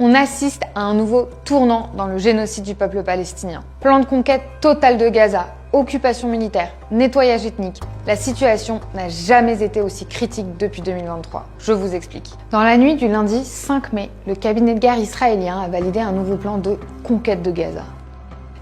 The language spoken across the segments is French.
On assiste à un nouveau tournant dans le génocide du peuple palestinien. Plan de conquête total de Gaza, occupation militaire, nettoyage ethnique. La situation n'a jamais été aussi critique depuis 2023. Je vous explique. Dans la nuit du lundi 5 mai, le cabinet de guerre israélien a validé un nouveau plan de conquête de Gaza.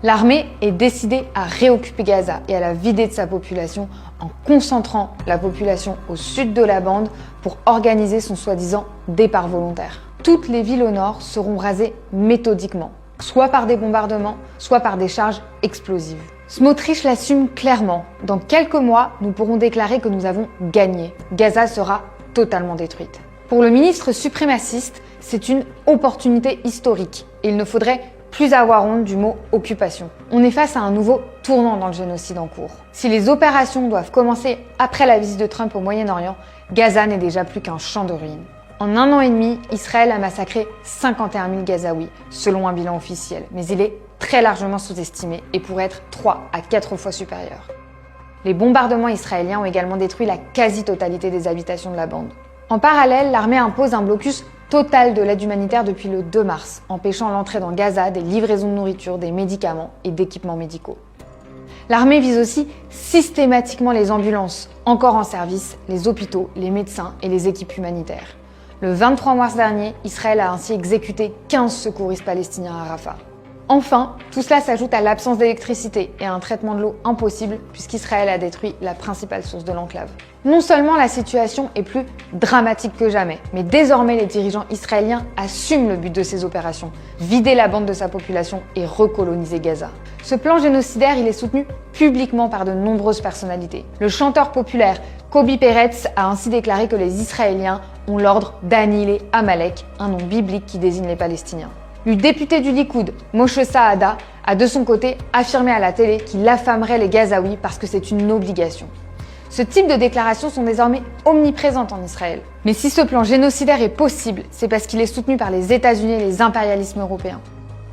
L'armée est décidée à réoccuper Gaza et à la vider de sa population en concentrant la population au sud de la bande pour organiser son soi-disant départ volontaire. Toutes les villes au nord seront rasées méthodiquement, soit par des bombardements, soit par des charges explosives. Smotrich l'assume clairement. Dans quelques mois, nous pourrons déclarer que nous avons gagné. Gaza sera totalement détruite. Pour le ministre suprémaciste, c'est une opportunité historique et il ne faudrait plus avoir honte du mot occupation. On est face à un nouveau tournant dans le génocide en cours. Si les opérations doivent commencer après la visite de Trump au Moyen-Orient, Gaza n'est déjà plus qu'un champ de ruines. En 1 an et demi, Israël a massacré 51 000 Gazaouis, selon un bilan officiel, mais il est très largement sous-estimé et pourrait être 3 à 4 fois supérieur. Les bombardements israéliens ont également détruit la quasi-totalité des habitations de la bande. En parallèle, l'armée impose un blocus total de l'aide humanitaire depuis le 2 mars, empêchant l'entrée dans Gaza des livraisons de nourriture, des médicaments et d'équipements médicaux. L'armée vise aussi systématiquement les ambulances, encore en service, les hôpitaux, les médecins et les équipes humanitaires. Le 23 mars dernier, Israël a ainsi exécuté 15 secouristes palestiniens à Rafah. Enfin, tout cela s'ajoute à l'absence d'électricité et à un traitement de l'eau impossible puisqu'Israël a détruit la principale source de l'enclave. Non seulement la situation est plus dramatique que jamais, mais désormais les dirigeants israéliens assument le but de ces opérations, vider la bande de sa population et recoloniser Gaza. Ce plan génocidaire, il est soutenu publiquement par de nombreuses personnalités. Le chanteur populaire Kobi Peretz a ainsi déclaré que les Israéliens ont l'ordre d'annihiler Amalek, un nom biblique qui désigne les Palestiniens. Le député du Likoud, Moshe Saada, a de son côté affirmé à la télé qu'il affamerait les Gazaouis parce que c'est une obligation. Ce type de déclarations sont désormais omniprésentes en Israël. Mais si ce plan génocidaire est possible, c'est parce qu'il est soutenu par les États-Unis et les impérialismes européens.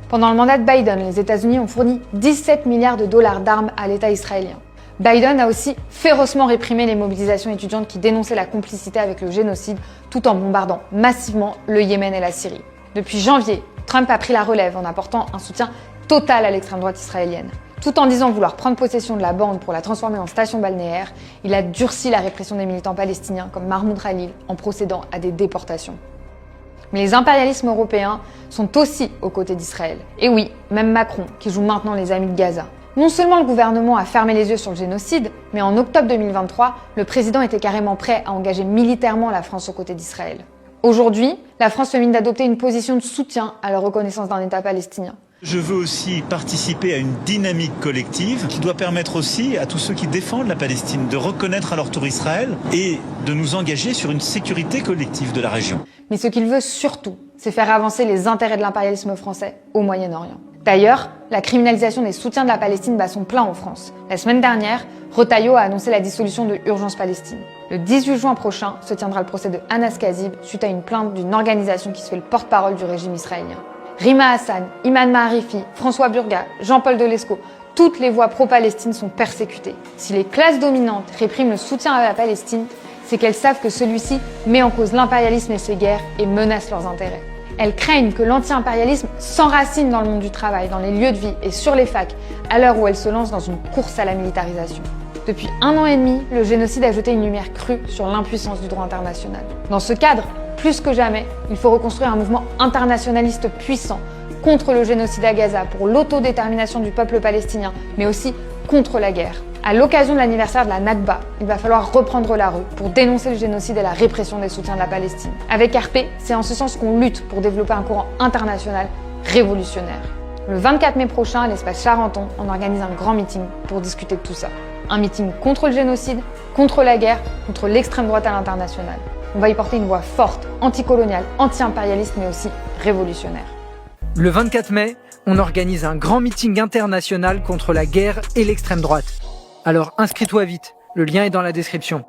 Pendant le mandat de Biden, les États-Unis ont fourni 17 milliards de dollars d'armes à l'État israélien. Biden a aussi férocement réprimé les mobilisations étudiantes qui dénonçaient la complicité avec le génocide tout en bombardant massivement le Yémen et la Syrie. Depuis janvier, Trump a pris la relève en apportant un soutien total à l'extrême droite israélienne. Tout en disant vouloir prendre possession de la bande pour la transformer en station balnéaire, il a durci la répression des militants palestiniens comme Mahmoud Khalil en procédant à des déportations. Mais les impérialismes européens sont aussi aux côtés d'Israël. Et oui, même Macron, qui joue maintenant les amis de Gaza. Non seulement le gouvernement a fermé les yeux sur le génocide, mais en octobre 2023, le président était carrément prêt à engager militairement la France aux côtés d'Israël. Aujourd'hui, la France fait mine d'adopter une position de soutien à la reconnaissance d'un État palestinien. Je veux aussi participer à une dynamique collective qui doit permettre aussi à tous ceux qui défendent la Palestine de reconnaître à leur tour Israël et de nous engager sur une sécurité collective de la région. Mais ce qu'il veut surtout, c'est faire avancer les intérêts de l'impérialisme français au Moyen-Orient. D'ailleurs, la criminalisation des soutiens de la Palestine bat son plein en France. La semaine dernière, Retailleau a annoncé la dissolution de Urgence Palestine. Le 18 juin prochain se tiendra le procès de Anas Kazib suite à une plainte d'une organisation qui se fait le porte-parole du régime israélien. Rima Hassan, Iman Maharifi, François Burga, Jean-Paul Delesco, toutes les voix pro-Palestine sont persécutées. Si les classes dominantes répriment le soutien à la Palestine, c'est qu'elles savent que celui-ci met en cause l'impérialisme et ses guerres et menace leurs intérêts. Elles craignent que l'anti-impérialisme s'enracine dans le monde du travail, dans les lieux de vie et sur les facs, à l'heure où elles se lancent dans une course à la militarisation. Depuis 1 an et demi, le génocide a jeté une lumière crue sur l'impuissance du droit international. Dans ce cadre, plus que jamais, il faut reconstruire un mouvement internationaliste puissant contre le génocide à Gaza, pour l'autodétermination du peuple palestinien, mais aussi contre la guerre. À l'occasion de l'anniversaire de la Nakba, il va falloir reprendre la rue pour dénoncer le génocide et la répression des soutiens de la Palestine. Avec RP, c'est en ce sens qu'on lutte pour développer un courant international révolutionnaire. Le 24 mai prochain, à l'espace Charenton, on organise un grand meeting pour discuter de tout ça. Un meeting contre le génocide, contre la guerre, contre l'extrême droite à l'international. On va y porter une voix forte, anticoloniale, anti-impérialiste, mais aussi révolutionnaire. Le 24 mai, on organise un grand meeting international contre la guerre et l'extrême droite. Alors inscris-toi vite, le lien est dans la description.